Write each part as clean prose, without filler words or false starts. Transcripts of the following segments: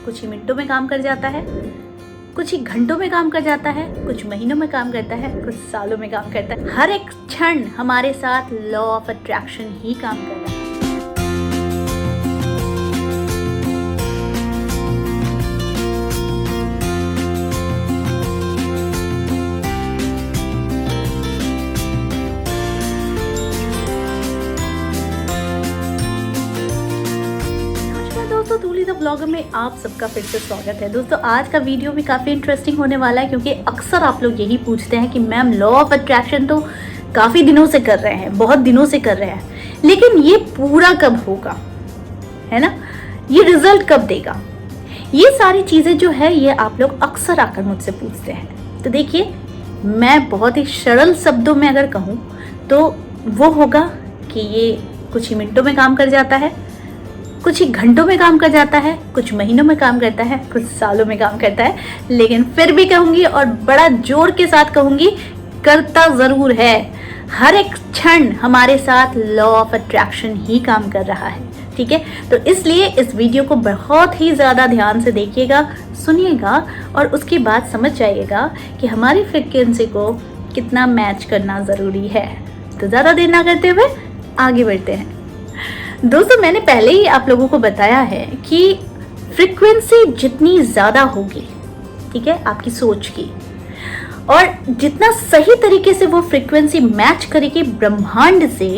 कुछ ही मिनटों में काम कर जाता है, कुछ ही घंटों में काम कर जाता है, कुछ महीनों में काम करता है, कुछ सालों में काम करता है। हर एक क्षण हमारे साथ लॉ ऑफ अट्रैक्शन ही काम कर रहा है। दोस्तों, दूली द ब्लॉगर में आप सबका फिर से स्वागत है। दोस्तों, आज का वीडियो भी काफ़ी इंटरेस्टिंग होने वाला है, क्योंकि अक्सर आप लोग यही पूछते हैं कि मैम लॉ ऑफ अट्रैक्शन तो काफ़ी दिनों से कर रहे हैं, बहुत दिनों से कर रहे हैं, लेकिन ये पूरा कब होगा, है ना, ये रिजल्ट कब देगा। ये सारी चीज़ें जो है ये आप लोग अक्सर आकर मुझसे पूछते हैं। तो देखिए, मैं बहुत ही सरल शब्दों में अगर कहूँ तो वो होगा कि ये कुछ ही मिनटों में काम कर जाता है, कुछ ही घंटों में काम कर जाता है, कुछ महीनों में काम करता है, कुछ सालों में काम करता है, लेकिन फिर भी कहूँगी और बड़ा जोर के साथ कहूँगी, करता ज़रूर है। हर एक क्षण हमारे साथ लॉ ऑफ अट्रैक्शन ही काम कर रहा है। ठीक है, तो इसलिए इस वीडियो को बहुत ही ज़्यादा ध्यान से देखिएगा, सुनिएगा और उसके बाद समझ जाइएगा कि हमारी फ्रीक्वेंसी को कितना मैच करना ज़रूरी है। तो ज़्यादा देर ना करते हुए आगे बढ़ते हैं। दोस्तों, मैंने पहले ही आप लोगों को बताया है कि फ्रीक्वेंसी जितनी ज़्यादा होगी, ठीक है, आपकी सोच की, और जितना सही तरीके से वो फ्रीक्वेंसी मैच करेगी ब्रह्मांड से,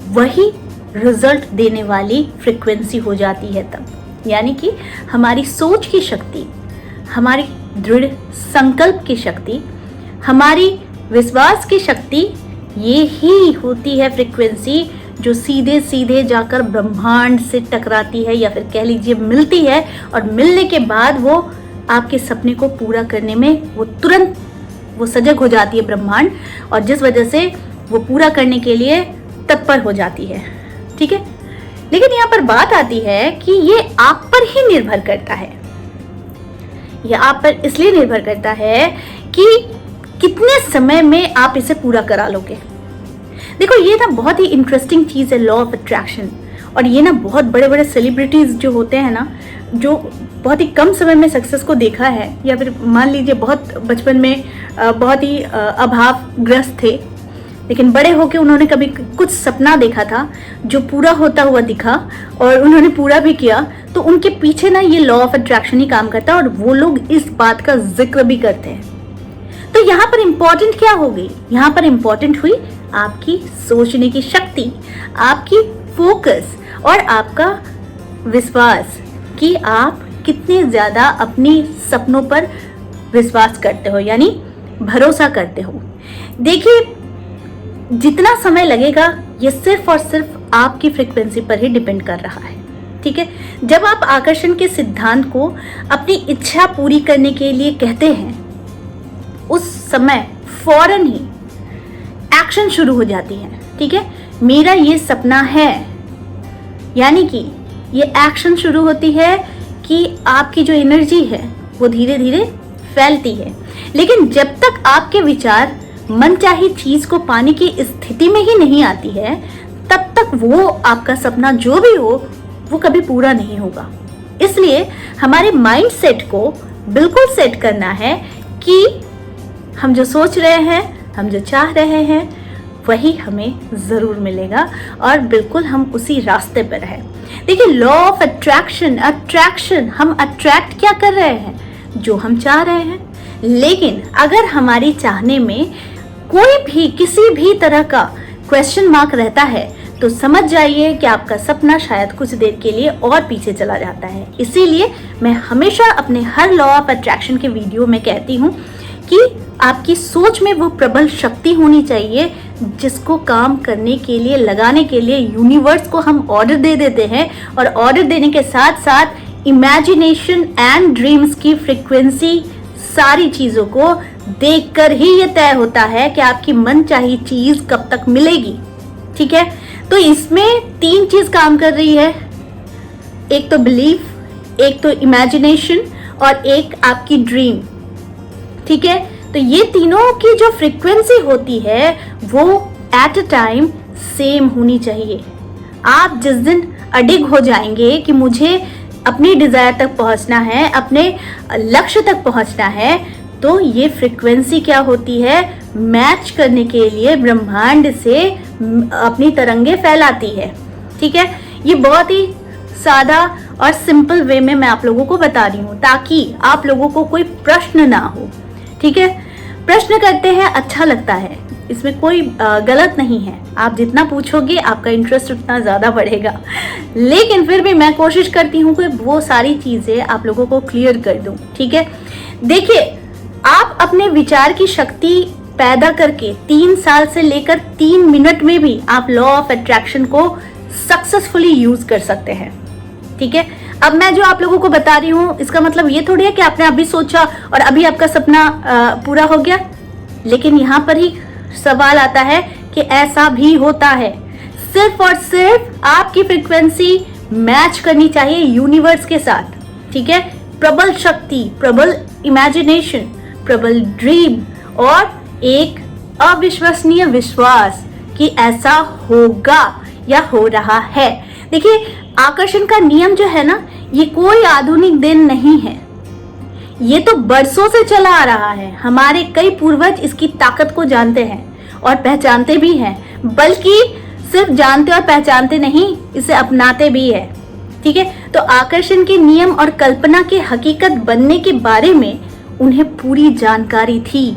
वही रिजल्ट देने वाली फ्रीक्वेंसी हो जाती है तब। यानी कि हमारी सोच की शक्ति, हमारी दृढ़ संकल्प की शक्ति, हमारी विश्वास की शक्ति, ये ही होती है फ्रीक्वेंसी जो सीधे सीधे जाकर ब्रह्मांड से टकराती है, या फिर कह लीजिए मिलती है, और मिलने के बाद वो आपके सपने को पूरा करने में वो तुरंत वो सजग हो जाती है ब्रह्मांड, और जिस वजह से वो पूरा करने के लिए तत्पर हो जाती है। ठीक है, लेकिन यहाँ पर बात आती है कि ये आप पर ही निर्भर करता है। ये आप पर इसलिए निर्भर करता है कि कितने समय में आप इसे पूरा करा लोगे। देखो, ये ना बहुत ही इंटरेस्टिंग चीज़ है लॉ ऑफ अट्रैक्शन, और ये ना बहुत बड़े बड़े सेलिब्रिटीज़ जो होते हैं ना, जो बहुत ही कम समय में सक्सेस को देखा है, या फिर मान लीजिए बहुत बचपन में बहुत ही अभावग्रस्त थे, लेकिन बड़े होकर उन्होंने कभी कुछ सपना देखा था जो पूरा होता हुआ दिखा और उन्होंने पूरा भी किया, तो उनके पीछे ना ये लॉ ऑफ अट्रैक्शन ही काम करता है, और वो लोग इस बात का जिक्र भी करते हैं। तो यहाँ पर इम्पोर्टेंट क्या हो गई? यहाँ पर इम्पोर्टेंट हुई आपकी सोचने की शक्ति, आपकी फोकस और आपका विश्वास कि आप कितने ज़्यादा अपने सपनों पर विश्वास करते हो, यानी भरोसा करते हो। देखिए, जितना समय लगेगा ये सिर्फ और सिर्फ आपकी फ्रीक्वेंसी पर ही डिपेंड कर रहा है। ठीक है, जब आप आकर्षण के सिद्धांत को अपनी इच्छा पूरी करने के लिए कहते हैं, उस समय फौरन ही एक्शन शुरू हो जाती है। ठीक है, मेरा ये सपना है, यानी कि ये एक्शन शुरू होती है कि आपकी जो एनर्जी है वो धीरे धीरे फैलती है। लेकिन जब तक आपके विचार मनचाही चीज को पाने की स्थिति में ही नहीं आती है, तब तक वो आपका सपना जो भी हो वो कभी पूरा नहीं होगा। इसलिए हमारे माइंड सेट को बिल्कुल सेट करना है कि हम जो सोच रहे हैं, हम जो चाह रहे हैं, वही हमें ज़रूर मिलेगा, और बिल्कुल हम उसी रास्ते पर हैं। देखिए, लॉ ऑफ अट्रैक्शन, हम अट्रैक्ट क्या कर रहे हैं? जो हम चाह रहे हैं। लेकिन अगर हमारी चाहने में कोई भी किसी भी तरह का क्वेश्चन मार्क रहता है, तो समझ जाइए कि आपका सपना शायद कुछ देर के लिए और पीछे चला जाता है। इसीलिए मैं हमेशा अपने हर लॉ ऑफ अट्रैक्शन के वीडियो में कहती हूँ कि आपकी सोच में वो प्रबल शक्ति होनी चाहिए, जिसको काम करने के लिए, लगाने के लिए यूनिवर्स को हम ऑर्डर दे देते हैं, और ऑर्डर देने के साथ साथ इमेजिनेशन एंड ड्रीम्स की फ्रीक्वेंसी, सारी चीज़ों को देखकर ही ये तय होता है कि आपकी मनचाही चीज़ कब तक मिलेगी। ठीक है, तो इसमें 3 चीज़ काम कर रही है, एक तो बिलीफ, एक तो इमेजिनेशन और एक आपकी ड्रीम। ठीक है, तो ये तीनों की जो फ्रीक्वेंसी होती है वो एट अ टाइम सेम होनी चाहिए। आप जिस दिन अडिग हो जाएंगे कि मुझे अपनी डिजायर तक पहुंचना है, अपने लक्ष्य तक पहुंचना है, तो ये फ्रीक्वेंसी क्या होती है, मैच करने के लिए ब्रह्मांड से अपनी तरंगे फैलाती है। ठीक है, ये बहुत ही सादा और सिंपल वे में मैं आप लोगों को बता रही हूँ ताकि आप लोगों को कोई प्रश्न ना हो। ठीक है, प्रश्न करते हैं, अच्छा लगता है, इसमें कोई गलत नहीं है। आप जितना पूछोगे आपका इंटरेस्ट उतना ज़्यादा बढ़ेगा, लेकिन फिर भी मैं कोशिश करती हूँ कि वो सारी चीज़ें आप लोगों को क्लियर कर दूँ। ठीक है, देखिए, आप अपने विचार की शक्ति पैदा करके 3 साल से लेकर 3 मिनट में भी आप लॉ ऑफ अट्रैक्शन को सक्सेसफुली यूज कर सकते हैं। ठीक है, अब मैं जो आप लोगों को बता रही हूँ इसका मतलब ये थोड़ी है कि आपने अभी सोचा और अभी आपका सपना पूरा हो गया। लेकिन यहाँ पर ही सवाल आता है कि ऐसा भी होता है, सिर्फ और सिर्फ आपकी फ्रीक्वेंसी मैच करनी चाहिए यूनिवर्स के साथ। ठीक है, प्रबल शक्ति, प्रबल इमेजिनेशन, प्रबल ड्रीम और एक अविश्वसनीय विश्वास कि ऐसा होगा या हो रहा है। देखिए, आकर्षण का नियम जो है ना, ये कोई आधुनिक दिन नहीं है, ये तो बरसों से चला आ रहा है। हमारे कई पूर्वज इसकी ताकत को जानते हैं और पहचानते भी हैं, बल्कि सिर्फ जानते और पहचानते नहीं, इसे अपनाते भी है। ठीक है, तो आकर्षण के नियम और कल्पना के हकीकत बनने के बारे में उन्हें पूरी जानकारी थी,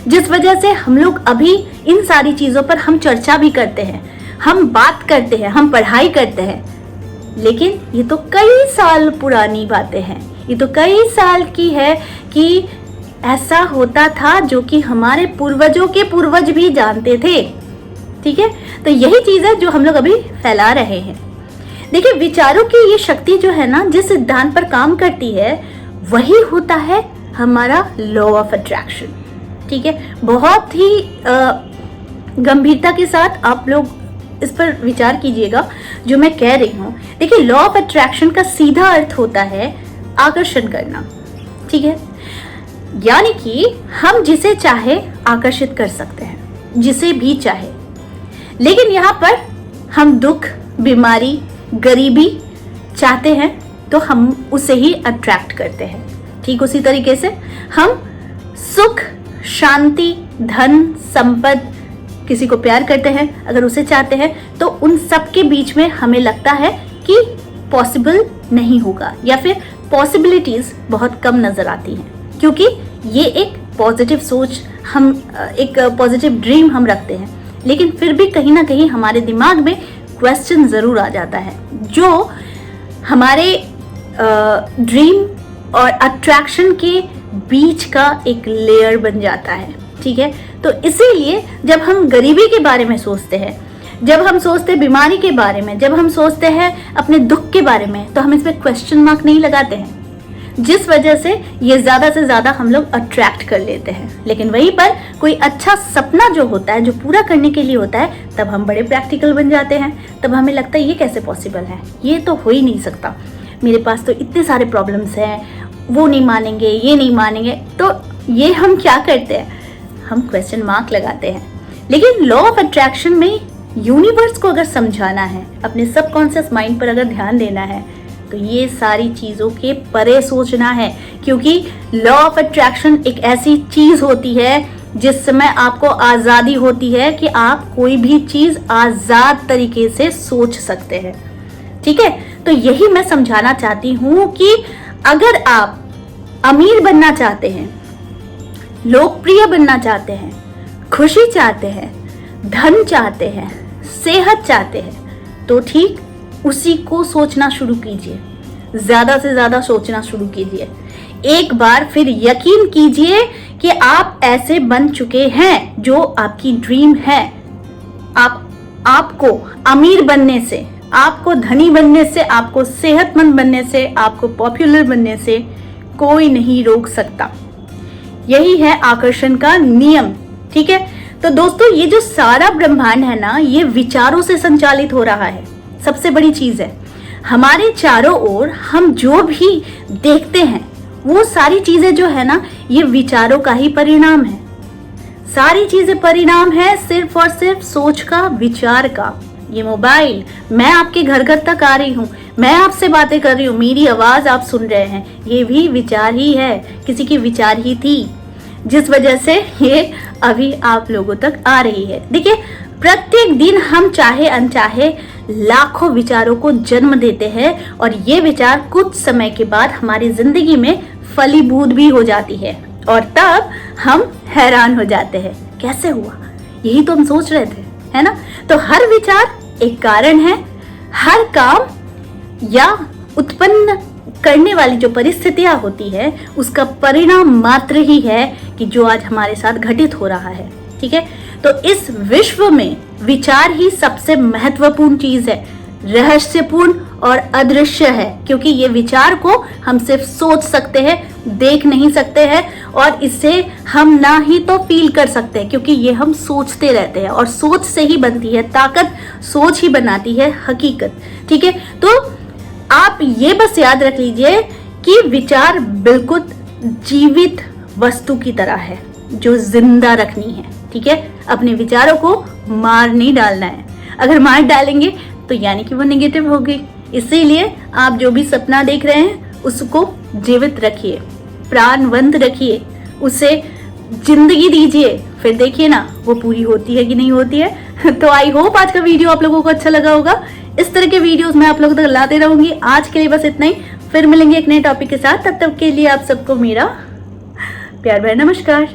जिस वजह से हम लोग अभी इन सारी चीजों पर हम चर्चा भी करते हैं, हम बात करते हैं, हम पढ़ाई करते हैं। लेकिन ये तो कई साल पुरानी बातें हैं, ये तो कई साल की है कि ऐसा होता था जो कि हमारे पूर्वजों के पूर्वज भी जानते थे। ठीक है, तो यही चीज है जो हम लोग अभी फैला रहे हैं। देखिए, विचारों की ये शक्ति जो है ना, जिस सिद्धांत पर काम करती है, वही होता है हमारा लॉ ऑफ अट्रैक्शन। ठीक है, बहुत ही गंभीरता के साथ आप लोग इस पर विचार कीजिएगा जो मैं कह रही हूँ। देखिए, लॉ ऑफ अट्रैक्शन का सीधा अर्थ होता है आकर्षण करना। ठीक है, यानी कि हम जिसे चाहे आकर्षित कर सकते हैं, जिसे भी चाहे। लेकिन यहाँ पर हम दुख, बीमारी, गरीबी चाहते हैं तो हम उसे ही अट्रैक्ट करते हैं। ठीक उसी तरीके से हम सुख, शांति, धन, संपत्ति, किसी को प्यार करते हैं, अगर उसे चाहते हैं तो उन सब के बीच में हमें लगता है कि पॉसिबल नहीं होगा, या फिर पॉसिबिलिटीज बहुत कम नजर आती हैं, क्योंकि ये एक पॉजिटिव सोच, हम एक पॉजिटिव ड्रीम हम रखते हैं। लेकिन फिर भी कहीं ना कहीं हमारे दिमाग में क्वेश्चन जरूर आ जाता है, जो हमारे ड्रीम और अट्रैक्शन के बीच का एक लेयर बन जाता है। ठीक है, तो इसीलिए जब हम गरीबी के बारे में सोचते हैं, जब हम सोचते हैं बीमारी के बारे में, जब हम सोचते हैं अपने दुख के बारे में, तो हम इसमें क्वेश्चन मार्क नहीं लगाते हैं, जिस वजह से ये ज्यादा से ज्यादा हम लोग अट्रैक्ट कर लेते हैं। लेकिन वहीं पर कोई अच्छा सपना जो होता है, जो पूरा करने के लिए होता है, तब हम बड़े प्रैक्टिकल बन जाते हैं। तब हमें लगता है ये कैसे पॉसिबल है, ये तो हो ही नहीं सकता, मेरे पास तो इतने सारे प्रॉब्लम्स हैं, वो नहीं मानेंगे, ये नहीं मानेंगे। तो ये हम क्या करते हैं, हम क्वेश्चन मार्क लगाते हैं। लेकिन लॉ ऑफ अट्रैक्शन में यूनिवर्स को अगर समझाना है, अपने सबकॉन्शियस माइंड पर अगर ध्यान देना है, तो ये सारी चीजों के परे सोचना है। क्योंकि लॉ ऑफ अट्रैक्शन एक ऐसी चीज होती है जिस समय आपको आजादी होती है कि आप कोई भी चीज आजाद तरीके से सोच सकते हैं। ठीक है, तो यही मैं समझाना चाहती हूँ कि अगर आप अमीर बनना चाहते हैं, लोकप्रिय बनना चाहते हैं, खुशी चाहते हैं, धन चाहते हैं, सेहत चाहते हैं, तो ठीक उसी को सोचना शुरू कीजिए, ज्यादा से ज्यादा सोचना शुरू कीजिए। एक बार फिर यकीन कीजिए कि आप ऐसे बन चुके हैं जो आपकी ड्रीम है। आपको अमीर बनने से, आपको धनी बनने से, आपको सेहतमंद बनने से, आपको पॉपुलर बनने से कोई नहीं रोक सकता। यही है आकर्षण का नियम। ठीक है, तो दोस्तों, ये जो सारा ब्रह्मांड है ना, ये विचारों से संचालित हो रहा है। सबसे बड़ी चीज है, हमारे चारों ओर हम जो भी देखते हैं, वो सारी चीजें जो है ना, ये विचारों का ही परिणाम है। सारी चीजें परिणाम है सिर्फ और सिर्फ सोच का, विचार का। ये मोबाइल, मैं आपके घर घर तक आ रही हूँ, मैं आपसे बातें कर रही हूँ, मेरी आवाज आप सुन रहे हैं, ये भी विचार ही है, किसी की विचार ही थी, जिस वजह से ये अभी आप लोगों तक आ रही है। देखिए, प्रत्येक दिन हम चाहे अनचाहे लाखों विचारों को जन्म देते हैं और ये विचार कुछ समय के बाद हमारी जिंदगी में फलीभूत भी हो जाती है और तब हम हैरान हो जाते हैं, कैसे हुआ, यही तो हम सोच रहे थे, है ना। तो हर विचार एक कारण है, हर काम या उत्पन्न करने वाली जो परिस्थितियां होती है उसका परिणाम मात्र ही है कि जो आज हमारे साथ घटित हो रहा है। ठीक है, तो इस विश्व में विचार ही सबसे महत्वपूर्ण चीज है, रहस्यपूर्ण और अदृश्य है, क्योंकि ये विचार को हम सिर्फ सोच सकते हैं, देख नहीं सकते हैं, और इसे हम ना ही तो फील कर सकते हैं, क्योंकि ये हम सोचते रहते हैं और सोच से ही बनती है ताकत, सोच ही बनाती है हकीकत। ठीक है, तो आप ये बस याद रख लीजिए कि विचार बिल्कुल जीवित वस्तु की तरह है जो जिंदा रखनी है। ठीक है, अपने विचारों को मार नहीं डालना है, अगर मार डालेंगे तो यानी कि वो नेगेटिव हो गई। इसीलिए आप जो भी सपना देख रहे हैं उसको जीवित रखिए, प्राणवंत रखिए, उसे जिंदगी दीजिए, फिर देखिए ना वो पूरी होती है कि नहीं होती है। तो आई होप आज का वीडियो आप लोगों को अच्छा लगा होगा। इस तरह के वीडियोस मैं आप लोगों तक लाते रहूंगी। आज के लिए बस इतना ही, फिर मिलेंगे एक नए टॉपिक के साथ। तब तक के लिए आप सबको मेरा प्यार भरा नमस्कार।